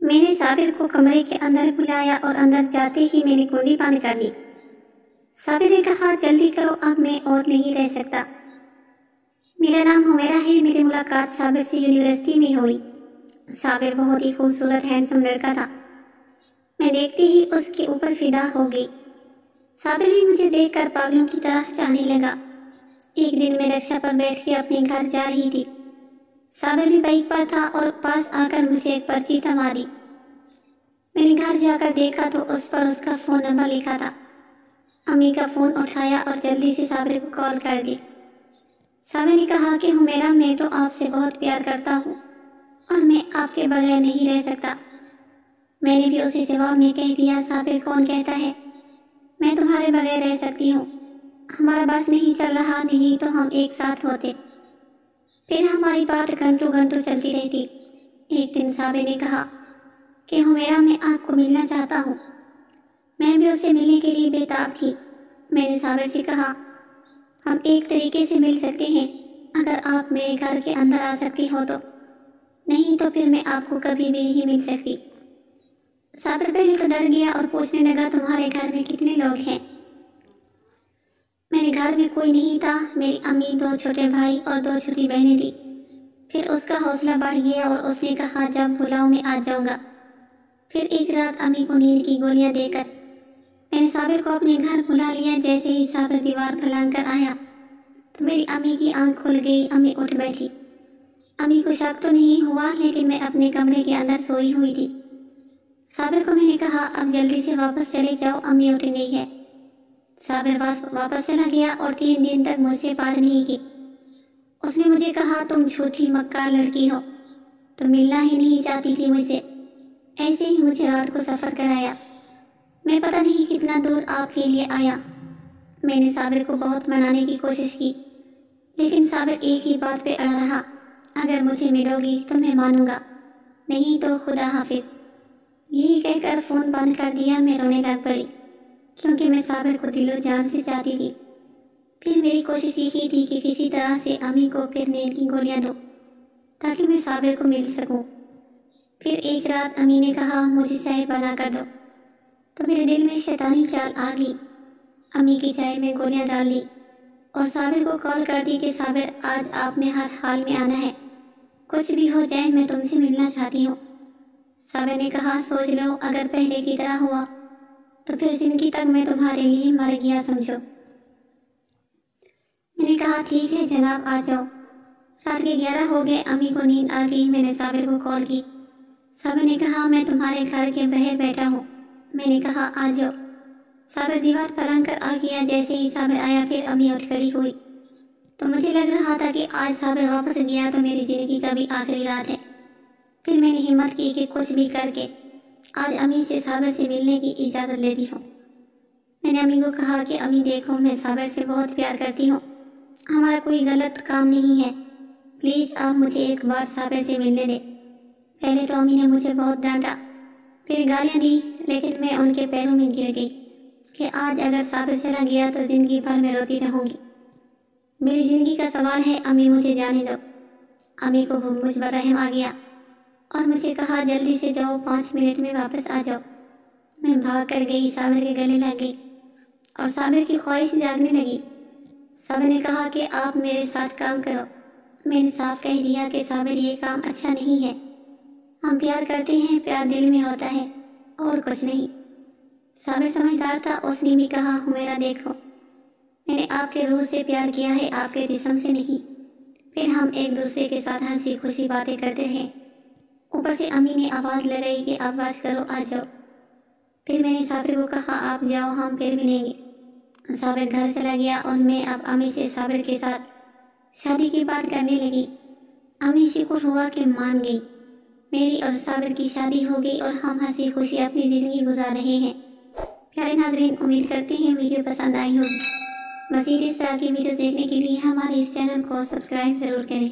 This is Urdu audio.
میں نے صابر کو کمرے کے اندر بلایا اور اندر جاتے ہی میں نے کنڈی بند کر دی۔ صابر نے کہا جلدی کرو، اب میں اور نہیں رہ سکتا۔ میرا نام حمیرہ ہے، میری ملاقات صابر سے یونیورسٹی میں ہوئی۔ صابر بہت ہی خوبصورت ہینڈسم لڑکا تھا، میں دیکھتے ہی اس کے اوپر فدا ہو گئی۔ صابر بھی مجھے دیکھ کر پاگلوں کی طرح چاہنے لگا۔ ایک دن میں رکشہ پر بیٹھ کے اپنے گھر جا رہی تھی، صابر بھی بائک پر تھا اور پاس آ کر مجھے ایک پرچی تھما دی۔ میں نے گھر جا کر دیکھا تو اس پر اس کا فون نمبر لکھا تھا۔ امی کا فون اٹھایا اور جلدی سے صابر کو کال کر دی۔ صابر نے کہا کہ حمیرہ، میں تو آپ سے بہت پیار کرتا ہوں اور میں آپ کے بغیر نہیں رہ سکتا۔ میں نے بھی اسے جواب میں کہہ دیا، صابر کون کہتا ہے میں تمہارے بغیر رہ سکتی ہوں؟ ہمارا بس نہیں چل رہا، نہیں تو ہم ایک ساتھ ہوتے، پھر ہماری بات گھنٹوں گھنٹوں چلتی رہتی۔ ایک دن صابر نے کہا کہ حمیرہ، میں آپ کو ملنا چاہتا ہوں۔ میں بھی اسے ملنے کے لیے بے تاب تھی۔ میں نے صابر سے کہا ہم ایک طریقے سے مل سکتے ہیں، اگر آپ میرے گھر کے اندر آ سکتی ہو تو، نہیں تو پھر میں آپ کو کبھی بھی نہیں مل سکتی۔ صابر پہلے تو ڈر گیا اور پوچھنے لگا تمہارے گھر میں کتنے لوگ ہیں؟ میرے گھر میں کوئی نہیں تھا، میری امی، 2 چھوٹے بھائی اور 2 چھوٹی بہنیں تھی۔ پھر اس کا حوصلہ بڑھ گیا اور اس نے کہا جب بلاؤ میں آ جاؤں گا۔ پھر ایک رات امی کو نیند کی گولیاں دے کر میں نے صابر کو اپنے گھر بلا لیا۔ جیسے ہی صابر دیوار پر لنگ کر آیا تو میری امی کی آنکھ کھل گئی۔ امی اٹھ بیٹھی۔ امی کو شک تو نہیں ہوا، لیکن میں اپنے کمرے کے اندر سوئی ہوئی تھی۔ صابر کو میں نے کہا اب جلدی سے واپس چلے جاؤ، امی اٹھ گئی ہے۔ صابر واپس چلا گیا اور 3 دن تک مجھ سے بات نہیں کی۔ اس نے مجھے کہا تم جھوٹی مکار لڑکی ہو، تم ملنا ہی نہیں چاہتی تھی مجھ سے۔ ایسے ہی مجھے رات کو سفر کرایا۔ میں پتہ نہیں کتنا دور آپ کے لیے آیا۔ میں نے صابر کو بہت منانے کی کوشش کی، لیکن صابر ایک ہی بات پہ اڑا رہا، اگر مجھے ملو گی تو میں مانوں گا، نہیں تو خدا حافظ۔ یہی کہہ کر فون بند کر دیا۔ میں رونے لگ پڑی، کیونکہ میں صابر کو دل و جان سے چاہتی تھی۔ پھر میری کوشش یہی تھی کہ کسی طرح سے امی کو پھر نیند کی گولیاں دو تاکہ میں صابر کو مل سکوں۔ پھر ایک رات امی نے کہا مجھے چائے بنا کر دو، تو میرے دل میں شیطانی چال آ گئی۔ امی کی چائے میں گولیاں ڈال دی اور صابر کو کال کر دی کہ صابر آج آپ نے ہر حال میں آنا ہے، کچھ بھی ہو جائے میں تم سے ملنا چاہتی ہوں۔ صابر نے کہا سوچ لو، اگر پہلے کی طرح ہوا تو پھر زندگی تک میں تمہارے لیے مر گیا سمجھو۔ میں نے کہا ٹھیک ہے جناب، آ جاؤ۔ رات کے 11 ہو گئے، امی کو نیند آ گئی۔ میں نے صابر کو کال کی۔ صابر نے کہا میں تمہارے گھر کے باہر بیٹھا ہوں۔ میں نے کہا آ جاؤ۔ صابر دیوار پر لنگ کر آ گیا۔ جیسے ہی صابر آیا پھر امی اٹھ کھڑی ہوئی، تو مجھے لگ رہا تھا کہ آج صابر واپس گیا تو میری زندگی کا بھی آخری رات ہے۔ پھر میں نے ہمت کی کہ کچھ بھی کر کے آج امی سے صابر سے ملنے کی اجازت لیتی ہوں۔ میں نے امی کو کہا کہ امی دیکھو، میں صابر سے بہت پیار کرتی ہوں، ہمارا کوئی غلط کام نہیں ہے، پلیز آپ مجھے ایک بار صابر سے ملنے دیں۔ پہلے تو امی نے مجھے بہت ڈانٹا، پھر گالیاں دی، لیکن میں ان کے پیروں میں گر گئی کہ آج اگر صابر چلا گیا تو زندگی بھر میں روتی رہوں گی۔ میری زندگی کا سوال ہے، امی مجھے جانے دو۔ امی کو مجھ پر رحم آ گیا اور مجھے کہا جلدی سے جاؤ، 5 منٹ میں واپس آ جاؤ۔ میں بھاگ کر گئی، صابر کے گلے لگ گئی اور صابر کی خواہش جاگنے لگی۔ صابر نے کہا کہ آپ میرے ساتھ کام کرو۔ میں نے صاف کہہ دیا کہ صابر یہ کام اچھا نہیں ہے، ہم پیار کرتے ہیں، پیار دل میں ہوتا ہے اور کچھ نہیں۔ صابر سمجھدار تھا، اس نے بھی کہا حمیرہ دیکھو، میں نے آپ کے روح سے پیار کیا ہے، آپ کے جسم سے نہیں۔ پھر ہم ایک دوسرے کے ساتھ ہنسی خوشی باتیں کرتے رہے۔ اوپر سے امی نے آواز لگائی کہ آپ بس کرو، آ جاؤ۔ پھر میں نے صابر کو کہا آپ جاؤ، ہم پھر ملیں گے۔ صابر گھر چلا گیا اور میں اب امی سے صابر کے ساتھ شادی کی بات کرنے لگی۔ امی شکر ہوا کہ مان گئی۔ میری اور صابر کی شادی ہو گئی اور ہم ہنسی خوشی اپنی زندگی گزار رہے ہیں۔ پیارے ناظرین، امید کرتے ہیں ویڈیو پسند آئی ہوگی۔ مزید اس طرح کی ویڈیوز دیکھنے کے لیے ہمارے اس چینل کو سبسکرائب ضرور کریں۔